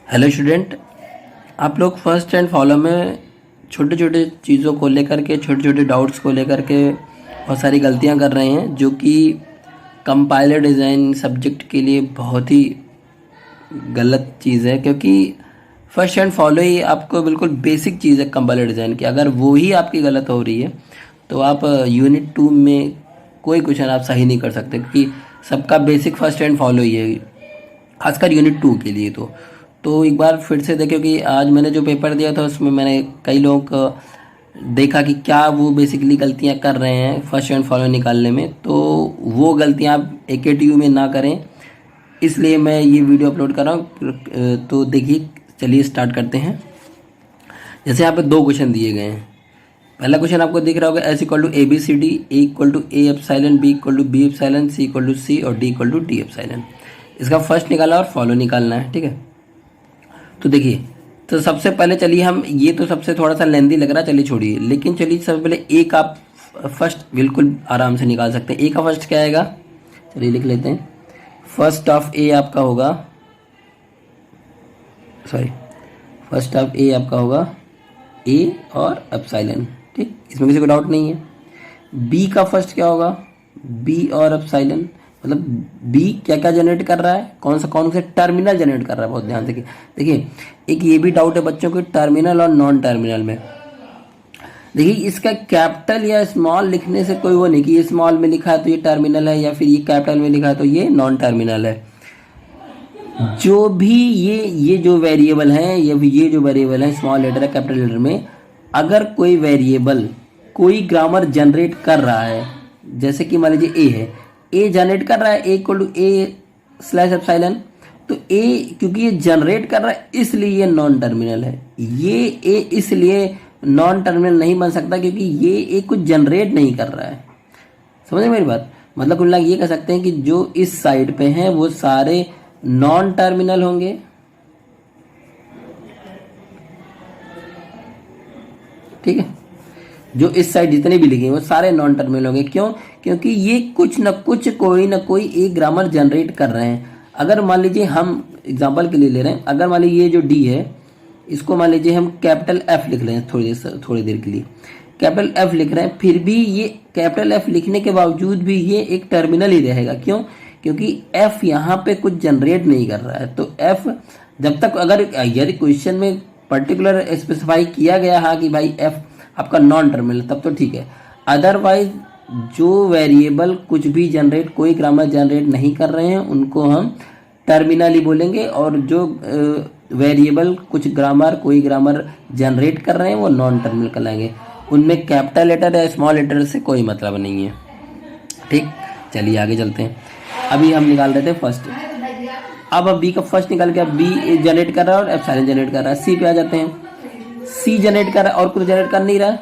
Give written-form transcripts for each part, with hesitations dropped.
Hello student, आप लोग first and follow में छोटे छोटे चीज़ों को लेकर के, छोटे छोटे डाउट्स को लेकर के बहुत सारी गलतियां कर रहे हैं, जो कि कंपाइलर डिज़ाइन सब्जेक्ट के लिए बहुत ही गलत चीज़ है। क्योंकि फर्स्ट एंड फॉलो ही आपको बिल्कुल बेसिक चीज़ है कंपाइलर डिज़ाइन की। अगर वो ही आपकी गलत हो रही है तो आप यूनिट 2 में कोई क्वेश्चन आप सही नहीं कर सकते, क्योंकि सबका बेसिक फर्स्ट एंड फॉलो ही है, खासकर यूनिट 2 के लिए। तो एक बार फिर से देखिए कि आज मैंने जो पेपर दिया था उसमें मैंने कई लोगों को देखा कि क्या वो बेसिकली गलतियां कर रहे हैं फर्स्ट एंड फॉलो निकालने में। तो वो गलतियां आप AKTU में ना करें, इसलिए मैं ये वीडियो अपलोड कर रहा हूँ। तो देखिए, चलिए स्टार्ट करते हैं। जैसे यहाँ पे दो क्वेश्चन दिए गए हैं। पहला क्वेश्चन आपको दिख रहा होगा S equal to ABCD, A equal to A epsilon, B equal to B epsilon, C equal to C और D equal to D epsilon. इसका फर्स्ट निकालना और फॉलो निकालना है, ठीक है। तो देखिए, तो सबसे पहले चलिए हम, ये तो सबसे थोड़ा सा लेंदी लग रहा है, चलिए छोड़िए, लेकिन चलिए सबसे पहले ए का फर्स्ट बिल्कुल आराम से निकाल सकते हैं। ए का फर्स्ट क्या आएगा, चलिए लिख लेते हैं। फर्स्ट ऑफ ए आपका होगा, सॉरी, फर्स्ट ऑफ ए आपका होगा ए और एप्सिलॉन, ठीक, इसमें किसी को डाउट नहीं है। बी का फर्स्ट क्या होगा, बी और एप्सिलॉन, मतलब बी क्या क्या जनरेट कर रहा है, कौन से टर्मिनल जनरेट कर रहा है, बहुत ध्यान से देखिए। एक ये भी डाउट है बच्चों को टर्मिनल और नॉन टर्मिनल में। देखिए, इसका कैपिटल या स्मॉल लिखने से कोई वो नहीं कि ये स्मॉल में लिखा है तो ये टर्मिनल है, या फिर ये कैपिटल में लिखा है तो ये नॉन टर्मिनल है। जो भी ये जो वेरिएबल है, ये जो वेरिएबल है स्मॉल लेटर है कैपिटल लेटर में, अगर कोई वेरिएबल कोई ग्रामर जनरेट कर रहा है, जैसे कि मान लीजिए ए है, ए जनरेट कर रहा है A equal to A slash epsilon, तो ए क्योंकि ये जनरेट कर रहा है इसलिए ये नॉन टर्मिनल है। ये ए इसलिए नॉन टर्मिनल नहीं बन सकता क्योंकि ये ए कुछ जनरेट नहीं कर रहा है। समझे मेरी बात, मतलब कुल ये कह सकते हैं कि जो इस साइड पे हैं वो सारे नॉन टर्मिनल होंगे, ठीक है। जो इस साइड जितने भी लिखे वो सारे नॉन टर्मिनल होंगे। क्यों? क्योंकि ये कुछ न कुछ कोई ना कोई एक ग्रामर जनरेट कर रहे हैं। अगर मान लीजिए हम एग्जांपल के लिए ले रहे हैं, अगर मान लीजिए ये जो डी है इसको मान लीजिए हम कैपिटल एफ लिख रहे हैं, थोड़ी देर के लिए कैपिटल एफ लिख रहे हैं, फिर भी ये कैपिटल एफ लिखने के बावजूद भी ये एक टर्मिनल ही रहेगा। क्यों? क्योंकि एफ यहाँ पे कुछ जनरेट नहीं कर रहा है। तो एफ जब तक, अगर यदि क्वेश्चन में पर्टिकुलर स्पेसिफाई किया गया हाँ कि भाई एफ आपका नॉन टर्मिनल, तब तो ठीक है। अदरवाइज जो वेरिएबल कुछ भी जनरेट, कोई ग्रामर जनरेट नहीं कर रहे हैं, उनको हम टर्मिनल ही बोलेंगे, और जो वेरिएबल कुछ ग्रामर, कोई ग्रामर जनरेट कर रहे हैं वो नॉन टर्मिनल कहलाएंगे। उनमें कैपिटल लेटर या स्मॉल लेटर से कोई मतलब नहीं है, ठीक। चलिए आगे चलते हैं। अभी हम निकाल रहे थे फर्स्ट, अब बी का फर्स्ट निकाल के बी जनरेट कर रहा है और एप्सिलॉन जनरेट कर रहा है। सी पे आ जाते हैं, सी जनरेट कर रहा है और कुछ जनरेट कर नहीं रहा है,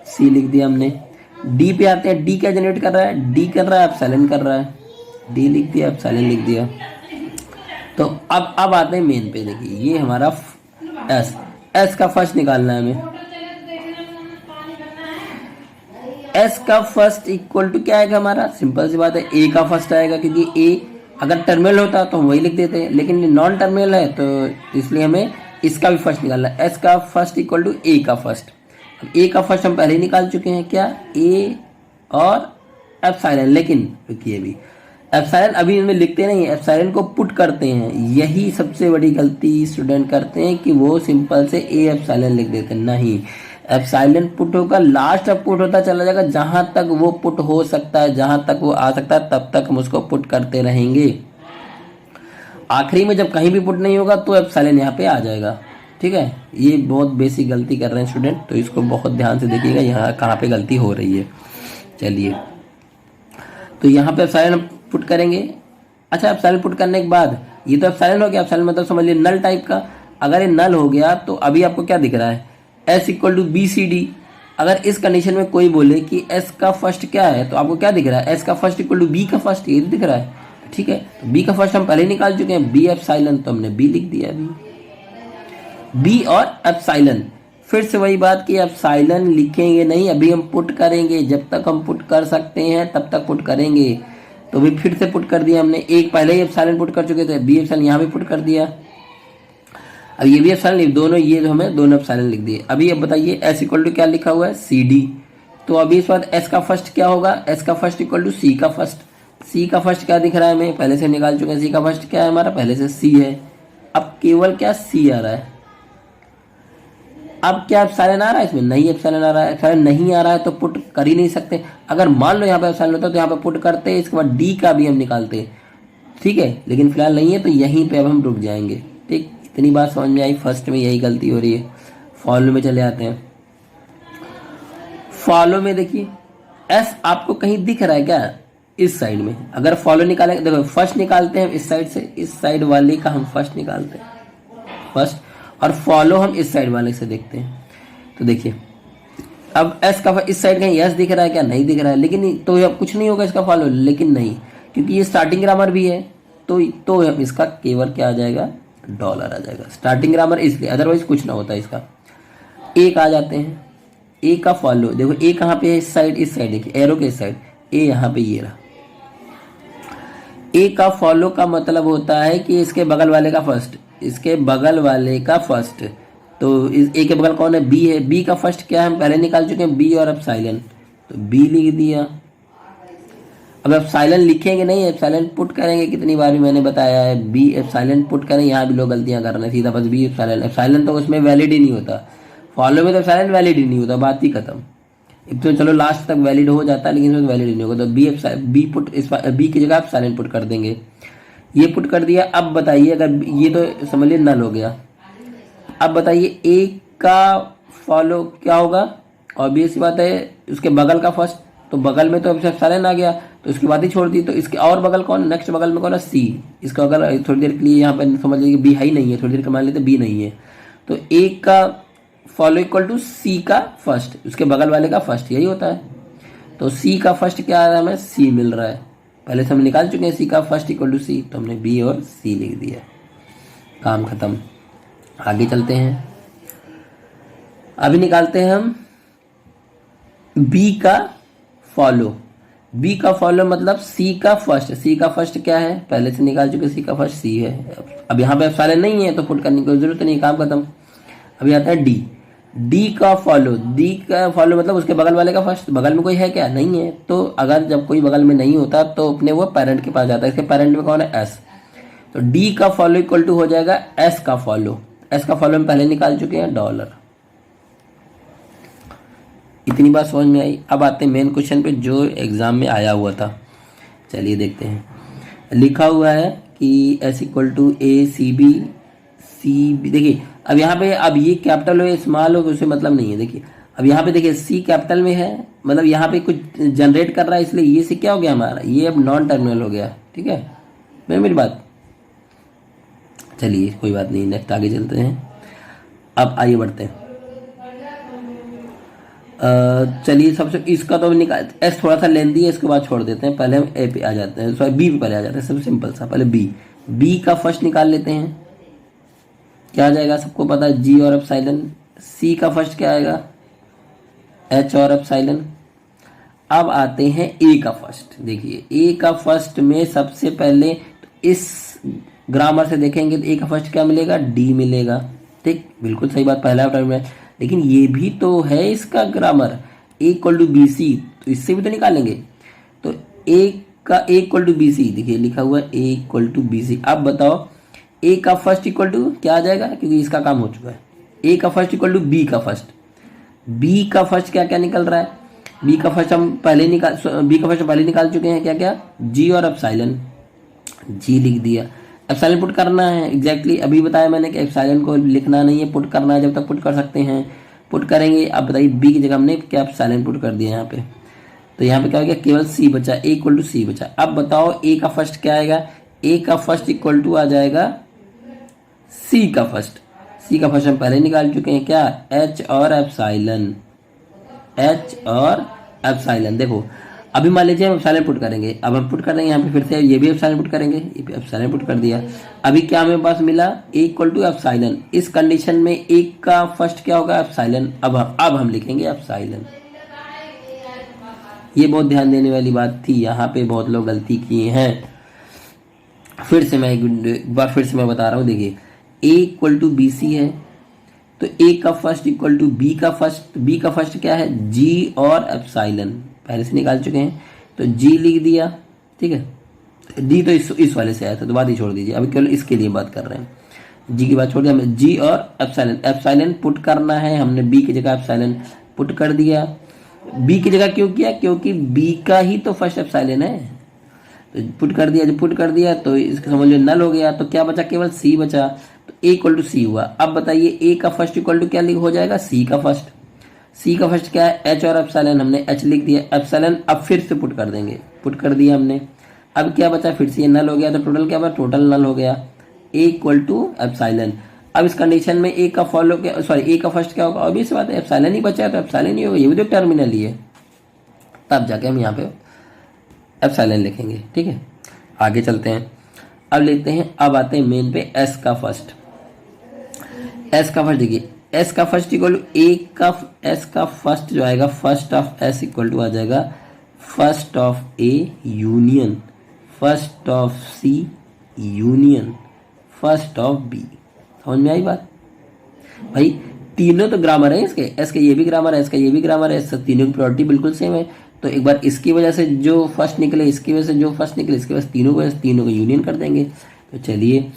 सी लिख दिया हमने। डी पे आते हैं, डी क्या जनरेट कर रहा है, डी कर रहा है एप्सिलॉन कर रहा है, डी लिख दिया एप्सिलॉन लिख दिया। तो अब आते हैं मेन पे। देखिए ये हमारा एस, एस का फर्स्ट निकालना है हमें। एस का फर्स्ट इक्वल टू क्या आएगा हमारा, सिंपल सी बात है, ए का फर्स्ट आएगा, क्योंकि ए अगर टर्मिनल होता तो हम वही लिख देते हैं, लेकिन नॉन टर्मिनल है तो इसलिए हमें इसका भी फर्स्ट निकालना है। एस का फर्स्ट इक्वल टू ए का फर्स्ट। ए का फर्स्ट हम पहले ही निकाल चुके हैं, क्या, ए और एप्सिलॉन, लेकिन रुकिए भी एप्सिलॉन अभी इनमें लिखते नहीं है, एप्सिलॉन को पुट करते हैं। यही सबसे बड़ी गलती स्टूडेंट करते हैं कि वो सिंपल से ए एप्सिलॉन लिख देते हैं। नहीं, एप्सिलॉन पुट होगा, लास्ट तक पुट होता चला जाएगा, जहां तक वो पुट हो सकता है, जहां तक वो आ सकता है तब तक हम उसको पुट करते रहेंगे। आखिरी में जब कहीं भी पुट नहीं होगा तो एप्सिलॉन यहाँ पे आ जाएगा, ठीक है। ये बहुत बेसिक गलती कर रहे हैं स्टूडेंट, तो इसको बहुत ध्यान से देखिएगा यहाँ कहाँ पे गलती हो रही है। चलिए, तो यहाँ पे एप्सिलॉन पुट करेंगे। अच्छा, एप्सिलॉन पुट करने के बाद ये तो एप्सिलॉन हो गया, एप्सिलॉन मतलब समझ लिए नल टाइप का। अगर ये नल हो गया तो अभी आपको क्या दिख रहा है, S equal to B C D. अगर इस कंडीशन में कोई बोले कि एस का फर्स्ट क्या है, तो आपको क्या दिख रहा है, एस का फर्स्ट इक्वल टू बी का फर्स्ट, ये दिख रहा है, ठीक है। तो बी का फर्स्ट हम पहले ही निकाल चुके हैं, बी एप्सिलॉन, तो हमने बी लिख दिया अभी, बी और एप्सिलॉन। फिर से वही बात कि एप्सिलॉन लिखेंगे नहीं, अभी हम पुट करेंगे, जब तक हम पुट कर सकते हैं तब तक पुट करेंगे। तो भी फिर से पुट कर दिया हमने, एक पहले ही एप्सिलॉन पुट कर चुके थे, बी एप्सिलॉन यहाँ भी पुट कर दिया, अब ये भी एप्सिलॉन, दोनों ये जो हमें दोनों एप्सिलॉन लिख दिए। अभी अब बताइए एस इक्वल टू क्या लिखा हुआ है, सी डी। तो अभी इस बात एस का फर्स्ट क्या होगा, एस का फर्स्ट इक्वल टू सी का फर्स्ट। सी का फर्स्ट क्या दिख रहा है हमें, पहले से निकाल चुके हैं। सी का फर्स्ट क्या है हमारा, पहले से सी है। अब केवल क्या सी आ रहा है। अब क्या एप्सिलॉन आ रहा है इसमें, नहीं एप्सिलॉन आ रहा है। एप्सिलॉन नहीं आ रहा है तो पुट कर ही नहीं सकते। अगर मान लो यहाँ पे एप्सिलॉन होता तो यहाँ पे पुट करते, इसके बाद डी का भी हम निकालते, ठीक है। लेकिन फिलहाल नहीं है तो यहीं पे अब हम रुक जाएंगे, ठीक। इतनी बात समझ में आई, फर्स्ट में यही गलती हो रही है। फॉलो में चले आते हैं। फॉलो में देखिए एस आपको कहीं दिख रहा है क्या, इस साइड में। अगर फॉलो निकालेंगे, देखो फर्स्ट निकालते हैं इस साइड से, इस साइड वाले का हम फर्स्ट निकालते हैं फर्स्ट, और फॉलो हम इस साइड वाले से देखते हैं। तो देखिए अब एस का इस साइड कहीं एस दिख रहा है क्या, नहीं दिख रहा है। लेकिन तो अब कुछ नहीं होगा इसका फॉलो, लेकिन नहीं, क्योंकि ये स्टार्टिंग ग्रामर भी है। तो इसका केवल क्या आ जाएगा, डॉलर आ जाएगा स्टार्टिंग ग्रामर, इसलिए अदरवाइज कुछ ना होता इसका। एक आ जाते हैं, ए का फॉलो देखो, ए कहाँ पे है, इस साइड देखिए एरो के इस साइड, ए यहाँ पे ये रहा। ए का फॉलो का मतलब होता है कि इसके बगल वाले का फर्स्ट, इसके बगल वाले का फर्स्ट। तो इस ए के बगल कौन है, बी है। बी का फर्स्ट क्या है, हम पहले निकाल चुके हैं, बी और एप्सिलॉन। तो बी लिख दिया। अब एप्सिलॉन लिखेंगे नहीं, एप्सिलॉन पुट करेंगे। कितनी बार भी मैंने बताया है, बी एप्सिलॉन पुट करें। यहाँ भी लोग गलतियां कर रहे हैं, सीधा बस बी एप्सिलॉन। एप्सिलॉन तो उसमें वैलिड ही नहीं होता, फॉलो में तो एप्सिलॉन वैलिड ही नहीं होता, बात ही खत्म। तो चलो लास्ट तक वैलिड हो जाता है, लेकिन इसमें वैलिड नहीं होगा। तो बी पुट, इस बी की जगह एप्सिलॉन पुट कर देंगे। ये पुट कर दिया। अब बताइए, अगर ये तो समझ लीजिए नल हो गया। अब बताइए ए का फॉलो क्या होगा, ऑब्वियस बात है, उसके बगल का फर्स्ट। तो बगल में तो एप्सिलॉन आ गया, तो उसके बाद ही छोड़ दी। तो इसके और बगल कौन, नेक्स्ट बगल में कौन है, सी। इसका अगर थोड़ी देर के लिए यहाँ पे समझ लीजिए बी है ही नहीं है, थोड़ी देर के मान लेते बी नहीं है। तो ए का फॉलो इक्वल टू सी का फर्स्ट, उसके बगल वाले का फर्स्ट, यही होता है। तो सी का फर्स्ट क्या आ रहा है हमें, सी मिल रहा है। पहले से हम निकाल चुके हैं सी का फर्स्ट इक्वल टू सी, तो हमने बी और सी लिख दिया, काम खत्म। आगे चलते हैं। अभी निकालते हैं हम बी का फॉलो। बी का फॉलो मतलब सी का फर्स्ट। सी का फर्स्ट क्या है, पहले से निकाल चुके, सी का फर्स्ट सी है। अब यहाँ पे एप्सिलॉन नहीं है तो पुट करने की जरूरत नहीं, काम खत्म। अभी आता है डी। डी का फॉलो, डी का फॉलो मतलब उसके बगल वाले का फर्स्ट। बगल में कोई है क्या, नहीं है। तो अगर जब कोई बगल में नहीं होता तो अपने वो पेरेंट के पास जाता है। इसके पेरेंट में कौन है, एस। तो डी का फॉलो इक्वल टू हो जाएगा एस का फॉलो। एस का फॉलो हम पहले निकाल चुके हैं, डॉलर। इतनी बात समझ में आई। अब आते हैं मेन क्वेश्चन पे जो एग्जाम में आया हुआ था। चलिए देखते हैं। लिखा हुआ है कि S equal to A C B, C B. देखिए अब यहाँ पे, अब ये कैपिटल हो स्मॉल हो उससे मतलब नहीं है। देखिए अब यहाँ पे देखिए सी कैपिटल में है, मतलब यहाँ पे कुछ जनरेट कर रहा है, इसलिए ये सी क्या हो गया हमारा, ये अब नॉन टर्मिनल हो गया। ठीक है मेरी बात। चलिए कोई बात नहीं, नेक्स्ट आगे चलते हैं। अब आगे बढ़ते हैं। चलिए सबसे इसका तो निकाल, एस थोड़ा सा लेंदी है, इसके बाद छोड़ देते हैं। पहले हम ए पे आ जाते हैं, सॉरी बी पे पहले आ जाते हैं। सब सिंपल सा, पहले बी। बी का फर्स्ट निकाल लेते हैं, क्या आ जाएगा सबको पता है, जी और एप्सिलॉन। सी का फर्स्ट क्या आएगा, एच और एप्सिलॉन। अब आते हैं ए का फर्स्ट। देखिए ए का फर्स्ट में सबसे पहले इस ग्रामर से देखेंगे तो ए का फर्स्ट क्या मिलेगा, डी मिलेगा। ठीक, बिल्कुल सही बात, पहला टर्म में। लेकिन ये भी तो है इसका grammar, A equal to B C, तो इससे भी तो निकालेंगे। तो ए का A equal to B C, देखिए लिखा हुआ है A equal to B C. अब बताओ ए का फर्स्ट इक्वल टू क्या आ जाएगा, क्योंकि इसका काम हो चुका है। ए का फर्स्ट इक्वल टू बी का फर्स्ट। बी का फर्स्ट क्या क्या निकल रहा है, बी का फर्स्ट हम पहले निकाल चुके हैं, क्या क्या, जी और एप्सिलॉन। जी लिख दिया। एप्सिलॉन पुट करना है एग्जैक्टली अभी बताया मैंने कि एप्सिलॉन को लिखना नहीं है, पुट करना है। जब तक पुट कर सकते हैं पुट करेंगे। अब बताइए बी की जगह हमने क्या एप्सिलॉन पुट कर दिया यहाँ पे, तो यहाँ पे क्या हो गया, केवल सी बचा, ए इक्वल टू सी बचा। अब बताओ ए का फर्स्ट क्या आएगा, ए का फर्स्ट इक्वल टू आ जाएगा सी का फर्स्ट। सी का फर्स्ट हम पहले निकाल चुके हैं, क्या, एच और एप्सिलॉन। एच और एप्सिलॉन। देखो अभी मान लीजिए हम एप्सिलॉन पुट करेंगे, अब हम पुट कर देंगे यहाँ पे फिर से, ये भी एप्सिलॉन पुट करेंगे, ये भी एप्सिलॉन पुट कर दिया। अभी क्या हमें पास मिला, ए इक्वल टू एप्सिलॉन। इस कंडीशन में ए का फर्स्ट क्या होगा, एप्सिलॉन। अब हम लिखेंगे एप्सिलॉन। ये बहुत ध्यान देने वाली बात थी, यहाँ पे बहुत लोग गलती किए हैं। फिर से मैं एक बार फिर से मैं बता रहा हूँ। देखिए ए इक्वल टू बी सी है, तो ए का फर्स्ट इक्वल टू बी का फर्स्ट, बी का फर्स्ट क्या है जी और एप्सिलॉन, पहले से निकाल चुके हैं, तो जी लिख दिया, ठीक है। डी तो इस वाले से आया था, तो बात ही छोड़ दीजिए, अभी केवल इसके लिए बात कर रहे हैं, जी की बात छोड़ दी, हमें जी और एप्सिलॉन, एप्सिलॉन पुट करना है, हमने बी की जगह एप्सिलॉन पुट कर दिया। बी की जगह क्यों किया, क्योंकि बी का ही तो फर्स्ट एप्सिलॉन है, तो पुट कर दिया, जब पुट कर दिया तो इसका समझ लो नल हो गया, तो क्या बचा, केवल सी बचा, तो ए इक्वल टू सी हुआ। अब बताइए ए का फर्स्ट इक्वल टू क्या लिख हो जाएगा, सी का फर्स्ट, सी का फर्स्ट क्या है एच और एप्सिलॉन, हमने एच लिख दिया, एप्सिलॉन अब फिर से पुट कर देंगे, पुट कर दिया हमने। अब क्या बचा, फिर से ये नल हो गया, तो टोटल क्या बचा, टोटल नल हो गया, ए इक्वल टू एप्सिलॉन। अब इस कंडीशन में ए का फॉलो क्या, सॉरी ए का फर्स्ट क्या होगा, ऑब्वियस बात है एप्सिलॉन ही बचा है, तो एप्सिलॉन ही होगा, ये भी तो टर्मिनल ही है, तब जाके हम यहाँ पे एप्सिलॉन लिखेंगे, ठीक है। आगे चलते हैं, अब लेते हैं, अब आते हैं मेन पे एस का फर्स्ट, एस का फर्स्ट देखिए, एस का फर्स्ट इक्वल टू ए का, एस का फर्स्ट जो आएगा, first of S equal to आ जाएगा first of A union first of C union first of B. समझ में आई बात भाई, तीनों तो ग्रामर है इसके, एस का ये भी ग्रामर है, इसका ये भी ग्रामर है, तीनों की प्रॉपर्टी बिल्कुल सेम है, तो एक बार इसकी वजह से जो फर्स्ट निकले, इसकी वजह से जो फर्स्ट निकले, इसकी वजह से तीनों को यूनियन कर देंगे। तो चलिए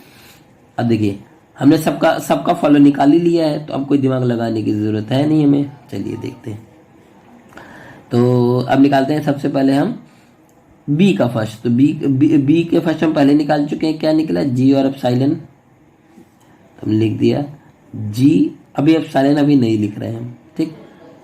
अब देखिए, हमने सबका फॉलो निकाल ही लिया है, तो अब कोई दिमाग लगाने की ज़रूरत है नहीं हमें, चलिए देखते हैं। तो अब निकालते हैं, सबसे पहले हम बी का फर्स्ट, तो बी के फर्स्ट हम पहले निकाल चुके हैं, क्या निकला जी और एप्सिलॉन, हम लिख दिया जी, अभी एप्सिलॉन अभी नहीं लिख रहे हैं हम, ठीक,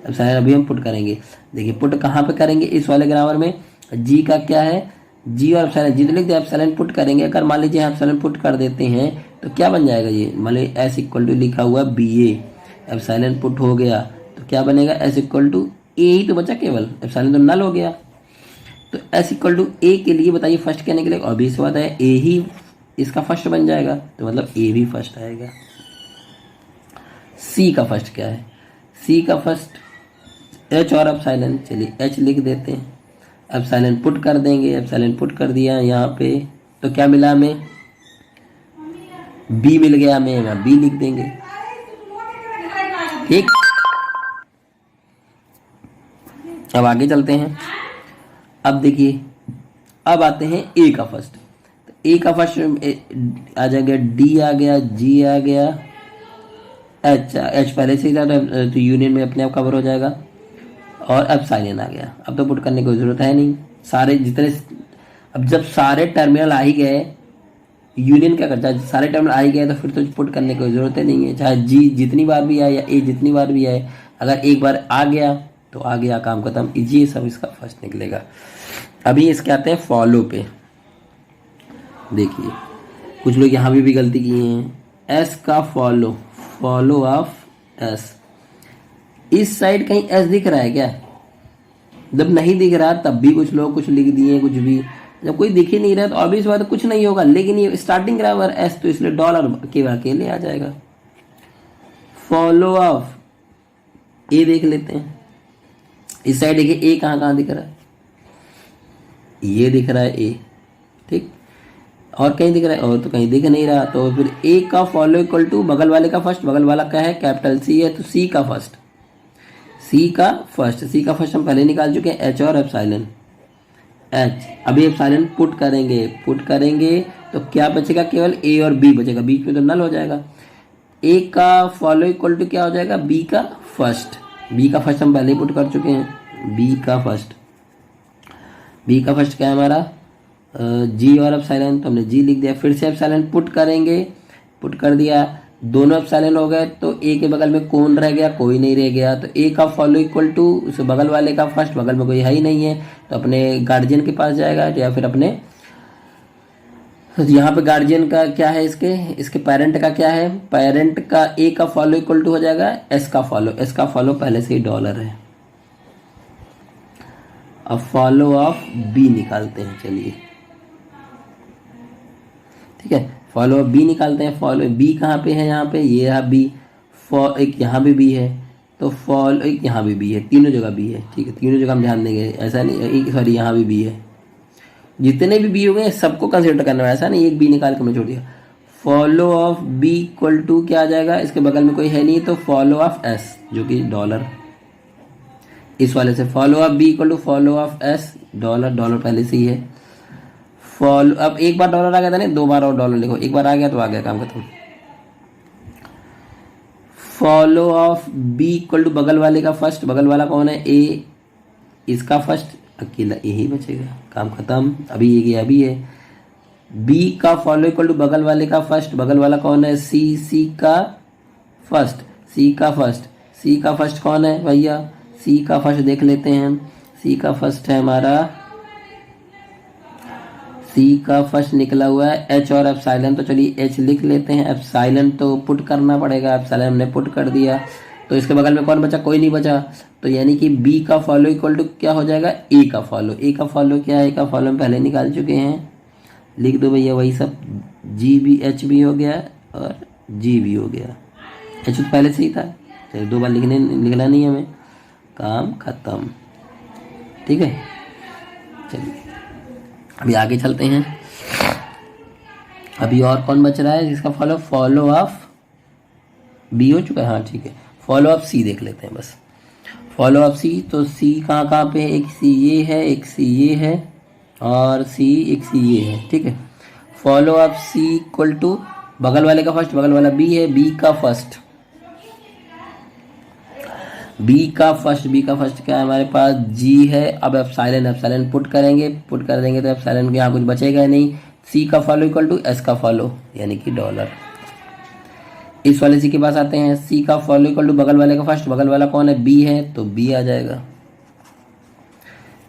एप्सिलॉन अभी हम पुट करेंगे। देखिए पुट कहाँ पे करेंगे, इस वाले ग्रामर में, जी का क्या है जी और एप्सिलॉन, जी तो लिख दिया, एप्सिलॉन पुट करेंगे, अगर मान लीजिए एप्सिलॉन पुट कर देते हैं तो क्या बन जाएगा, ये मान लीजिए एस इक्वल टू लिखा हुआ बी ए, एप्सिलॉन पुट हो गया तो क्या बनेगा, एस इक्वल टू ए ही तो बचा, केवल एप्सिलॉन तो नल हो गया, तो एस इक्वल टू ए के लिए बताइए फर्स्ट क्या निकलेगा, ऑब्वियस बात है ए ही इसका फर्स्ट बन जाएगा, तो मतलब ए भी फर्स्ट आएगा। सी का फर्स्ट क्या है, सी का फर्स्ट एच और एप्सिलॉन, चलिए एच लिख देते हैं, एप्सिलॉन पुट कर देंगे, एप्सिलॉन पुट कर दिया यहाँ पे, तो क्या मिला हमें, बी मिल गया हमें, यहाँ बी लिख देंगे, ठीक। अब आगे चलते हैं, अब देखिए, अब आते हैं ए का फर्स्ट, तो ए का फर्स्ट आ जाएगा, डी आ गया, जी आ गया, एच पहले से ही था, तो यूनियन में अपने आप कवर हो जाएगा, और एप्सिलॉन आ गया। अब तो पुट करने की जरूरत है नहीं, सारे जितने, अब जब सारे टर्मिनल आ ही गए, यूनियन क्या करता है, सारे टर्मिनल आ ही गए तो फिर तो पुट करने की जरूरत ही नहीं है, चाहे जी जितनी बार भी आए या ए जितनी बार भी आए, अगर एक बार आ गया तो आ गया, काम खत्म, इजी सब इसका फर्स्ट निकलेगा। अभी इसके आते हैं फॉलो पे, देखिए कुछ लोग यहाँ भी गलती किए हैं, एस का फॉलो, फॉलो ऑफ एस, इस साइड कहीं एस दिख रहा है क्या, जब नहीं दिख रहा तब भी कुछ लोग कुछ लिख दिए कुछ भी, जब कोई दिख ही नहीं रहा तो ऑब्वियस बात कुछ नहीं होगा, लेकिन ये स्टार्टिंग ग्रामर एस, तो इसलिए डॉलर केवल अकेले आ जाएगा। फॉलो ऑफ ए देख लेते हैं, इस साइड देखिए ए कहाँ दिख रहा है, ये दिख रहा है ए, ठीक, और कहीं दिख रहा है, और तो कहीं दिख नहीं रहा, तो फिर ए का फॉलो इक्वल टू बगल वाले का फर्स्ट, बगल वाला क्या है कैपिटल सी है, तो सी का फर्स्ट, सी का फर्स्ट हम पहले निकाल चुके हैं, एच और एप्सिलॉन, एच, अभी एप्सिलॉन पुट करेंगे तो क्या बचेगा, केवल ए और बी बचेगा, बीच में तो नल हो जाएगा। ए का फॉलो इक्वल टू क्या हो जाएगा, बी का फर्स्ट हम पहले ही पुट कर चुके हैं, बी का फर्स्ट क्या है हमारा, जी और एप्सिलॉन, तो हमने जी लिख दिया, फिर से एप्सिलॉन पुट करेंगे, पुट कर दिया, दोनों एप्सिलॉन हो गए, तो ए के बगल में कौन रह गया, कोई नहीं रह गया, तो ए का फॉलो इक्वल टू उस बगल वाले का फर्स्ट, बगल में कोई है ही नहीं है, तो अपने गार्जियन के पास जाएगा, या फिर अपने, यहाँ पे गार्जियन का क्या है, इसके पेरेंट का क्या है, पेरेंट का ए का फॉलो इक्वल टू हो जाएगा एस का फॉलो पहले से ही डॉलर है। अब फॉलो ऑफ बी निकालते हैं, चलिए ठीक है, फॉलो ऑफ बी निकालते हैं, फॉलो बी कहाँ पे है, यहाँ पे ये रहा बी, एक यहाँ भी बी है, तो फॉलो एक यहाँ भी बी है, तीनों जगह बी है, ठीक है, तीनों जगह हम ध्यान देंगे, ऐसा नहीं, सॉरी यहाँ भी बी है, जितने भी बी हो गए सबको कंसिडर करना है, ऐसा नहीं एक बी निकाल के मैं छोड़ दिया। Follow of B equal to क्या आ जाएगा, इसके बगल में कोई है नहीं तो फॉलो ऑफ एस जो कि डॉलर, इस वाले से follow of B equal to follow of S dollar, dollar पहले से ही है। फॉलो, अब एक बार डॉलर आ गया था नहीं, 2 बार और डॉलर लिखो, एक बार आ गया तो आ गया, काम खत्म। Follow of B equal to बगल वाले का फर्स्ट, बगल वाला कौन है, ए, इसका फर्स्ट, अकेला ए ही बचेगा, काम खत्म। अभी ये गया, अभी है बी का फॉलो इक्वल टू बगल वाले का फर्स्ट, बगल वाला कौन है, सी, सी का फर्स्ट, सी का फर्स्ट, सी का फर्स्ट कौन है भैया, सी का फर्स्ट देख लेते हैं हम, सी का फर्स्ट है हमारा, सी का फर्स्ट निकला हुआ है एच और एप्सिलॉन, तो चलिए एच लिख लेते हैं, एप्सिलॉन तो पुट करना पड़ेगा, एप्सिलॉन हमने पुट कर दिया, तो इसके बगल में कौन बचा, कोई नहीं बचा, तो यानी कि बी का फॉलो इक्वल टू क्या हो जाएगा, ए का फॉलो, ए का फॉलो क्या है, ए का फॉलो हम पहले निकाल चुके हैं, लिख दो भैया वही सब, जी भी, एच भी हो गया और जी भी हो गया, एच तो पहले से ही था, चलिए 2 बार लिखना नहीं हमें, काम खत्म, ठीक है। चलिए अभी आगे चलते हैं, अभी और कौन बच रहा है जिसका फॉलो ऑफ बी हो चुका है, हाँ ठीक है, फॉलो ऑफ सी देख लेते हैं बस, फॉलो ऑफ सी, तो सी कहाँ पे, एक सी ये है, एक सी ये है और सी, एक सी ये है, ठीक है। Follow of C equal to बगल वाले का फर्स्ट, बगल वाला बी है, बी का फर्स्ट, बी का फर्स्ट क्या है हमारे पास, जी है, अब एप्सिलॉन पुट करेंगे, पुट कर देंगे तो एप्सिलॉन के यहाँ कुछ बचेगा नहीं, सी का फॉलो इक्वल टू एस का फॉलो यानी कि डॉलर। इस वाले सी के पास आते हैं, सी का फॉलो इक्वल टू बगल वाले का फर्स्ट, बगल वाला कौन है, बी है तो बी आ जाएगा,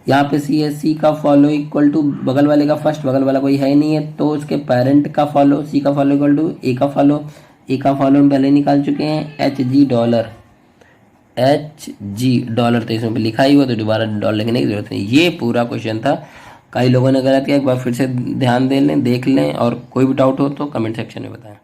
यहाँ पे सी है, सी का फॉलो इक्वल टू बगल वाले का फर्स्ट, बगल वाला कोई है नहीं है तो उसके पेरेंट का फॉलो, सी का फॉलो इक्वल टू ए का फॉलो, ए का फॉलो हम पहले निकाल चुके हैं, H G dollar, H G dollar, तो इसमें लिखा ही हुआ तो दोबारा डॉलर लिखने की जरूरत नहीं। ये पूरा क्वेश्चन था, कई लोगों ने गलत किया, एक बार फिर से ध्यान दे लें, देख लें, और कोई भी डाउट हो तो कमेंट सेक्शन में बताएं।